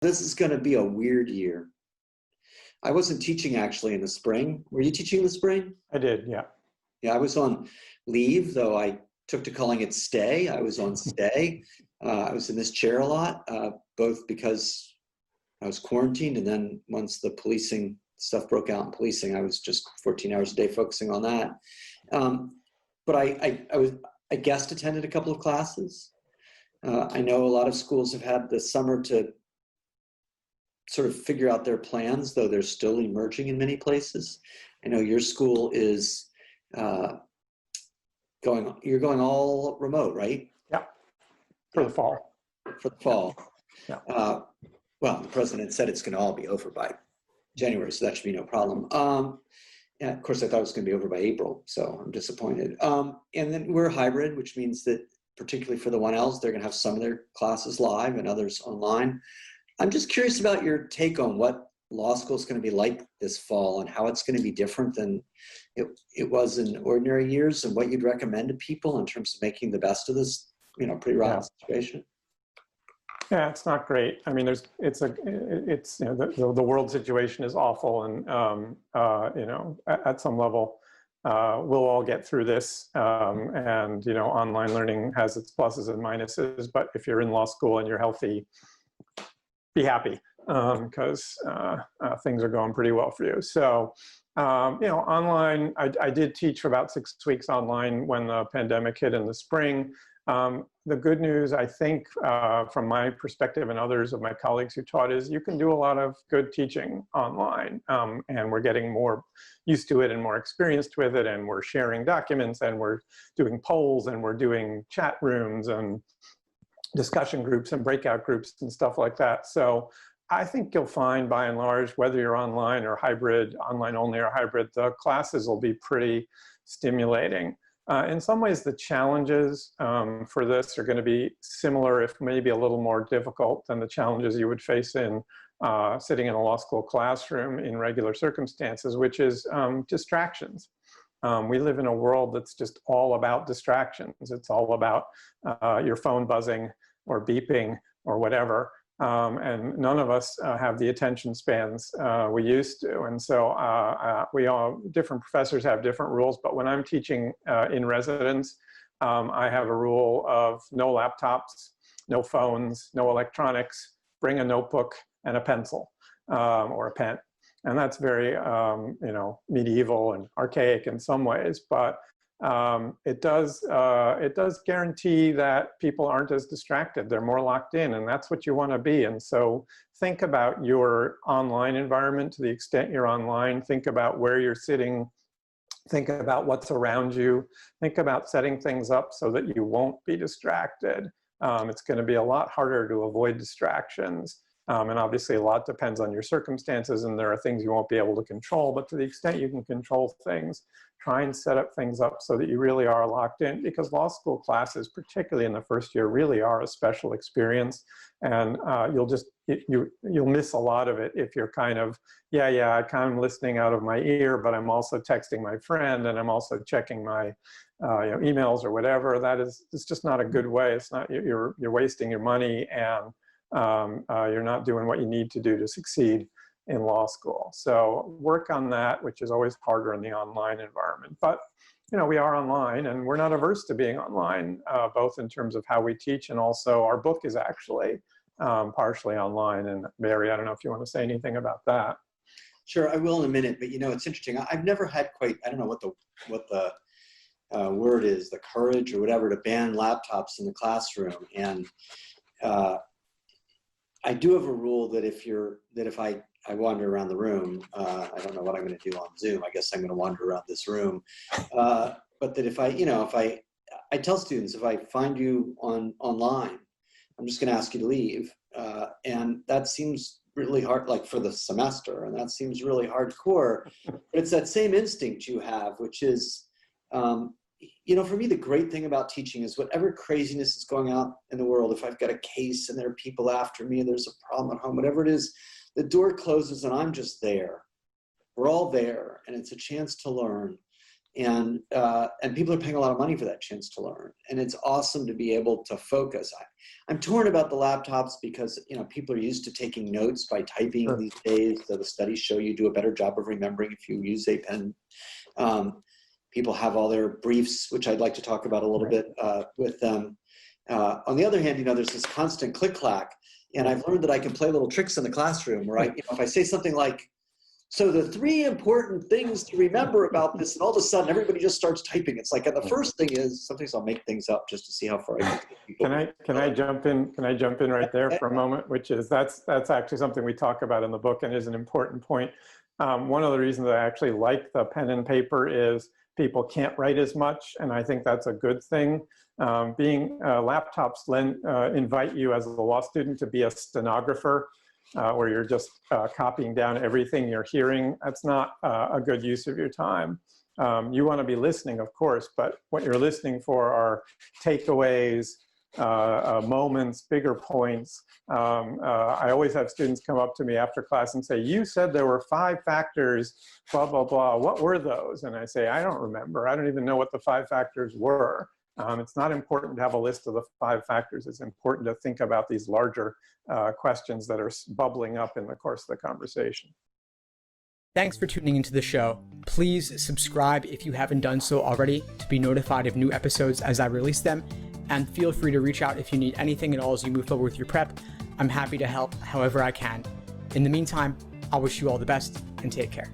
This is going to be a weird year. I wasn't teaching actually in the spring. Were you teaching in the spring? I did, yeah. Yeah, I was on leave, though I took to calling it stay. I was on stay. I was in this chair a lot, both because I was quarantined, and then once the policing stuff broke out in policing, I was just 14 hours a day focusing on that. But I guest attended a couple of classes. I know a lot of schools have had the summer to sort of figure out their plans, though they're still emerging in many places. I know your school is you're going all remote, right? Yeah, for the fall. For the fall. Yeah. Well, the president said it's going to all be over by January, so that should be no problem. Yeah, of course, I thought it was going to be over by April, so I'm disappointed. And then we're hybrid, which means that particularly for the 1Ls, they're going to have some of their classes live and others online. I'm just curious about your take on what law school is going to be like this fall and how it's going to be different than it was in ordinary years, and what you'd recommend to people in terms of making the best of this, pretty rotten situation. Yeah, it's not great. I mean, the world situation is awful, and at some level, we'll all get through this. And online learning has its pluses and minuses. But if you're in law school and you're healthy, be happy, because things are going pretty well for you. So, online, I did teach for about 6 weeks online when the pandemic hit in the spring. The good news, I think, from my perspective and others of my colleagues who taught, is you can do a lot of good teaching online, and we're getting more used to it and more experienced with it, and we're sharing documents, and we're doing polls, and we're doing chat rooms and discussion groups and breakout groups and stuff like that. So I think you'll find, by and large, whether you're online or hybrid, online only or hybrid, the classes will be pretty stimulating. In some ways, the challenges for this are going to be similar, if maybe a little more difficult, than the challenges you would face in sitting in a law school classroom in regular circumstances, which is distractions. We live in a world that's just all about distractions. It's all about your phone buzzing or beeping or whatever. And none of us have the attention spans we used to. And so different professors have different rules, but when I'm teaching in residence, I have a rule of no laptops, no phones, no electronics, bring a notebook and a pencil or a pen. And that's very, medieval and archaic in some ways, but it does guarantee that people aren't as distracted. They're more locked in, and that's what you want to be. And so think about your online environment to the extent you're online. Think about where you're sitting. Think about what's around you. Think about setting things up so that you won't be distracted. It's going to be a lot harder to avoid distractions. And obviously a lot depends on your circumstances, and there are things you won't be able to control, but to the extent you can control things, try and set up things up so that you really are locked in, because law school classes, particularly in the first year, really are a special experience. And you'll miss a lot of it if you're kind of, I'm kind of listening out of my ear, but I'm also texting my friend, and I'm also checking my emails or whatever. It's just not a good way. It's not, you're wasting your money, and you're not doing what you need to do to succeed in law school. So work on that, which is always harder in the online environment. But we are online, and we're not averse to being online, both in terms of how we teach, and also our book is actually partially online. And Barry, I don't know if you want to say anything about that. Sure, I will in a minute. But it's interesting. I've never had quite, I don't know what the word is, the courage or whatever, to ban laptops in the classroom. And I do have a rule that if I wander around the room, I don't know what I'm going to do on Zoom. I guess I'm going to wander around this room. But that if I tell students, if I find you online, I'm just going to ask you to leave. And that seems really hard, like for the semester, and that seems really hardcore. But it's that same instinct you have, which is, for me, the great thing about teaching is whatever craziness is going on in the world, if I've got a case and there are people after me, there's a problem at home, whatever it is, the door closes and I'm just there. We're all there, and it's a chance to learn. And people are paying a lot of money for that chance to learn. And it's awesome to be able to focus. I'm torn about the laptops because, you know, people are used to taking notes by typing these days. So the studies show you do a better job of remembering if you use a pen. People have all their briefs, which I'd like to talk about a little bit with them. On the other hand, you know, there's this constant click-clack. And I've learned that I can play little tricks in the classroom where if I say something like, so the 3 important things to remember about this, and all of a sudden everybody just starts typing. It's like, and the first thing is, sometimes I'll make things up just to see how far I can get people. Can I jump in? Can I jump in right there for a moment? Which is, that's actually something we talk about in the book and is an important point. One of the reasons I actually like the pen and paper is people can't write as much, and I think that's a good thing. Laptops invite you as a law student to be a stenographer, where you're just copying down everything you're hearing. That's not a good use of your time. You want to be listening, of course, but what you're listening for are takeaways, moments, bigger points. I always have students come up to me after class and say, you said there were 5 factors, blah, blah, blah. What were those? And I say, I don't remember. I don't even know what the 5 factors were. It's not important to have a list of the 5 factors. It's important to think about these larger questions that are bubbling up in the course of the conversation. Thanks for tuning into the show. Please subscribe if you haven't done so already to be notified of new episodes as I release them. And feel free to reach out if you need anything at all as you move forward with your prep. I'm happy to help however I can. In the meantime, I wish you all the best and take care.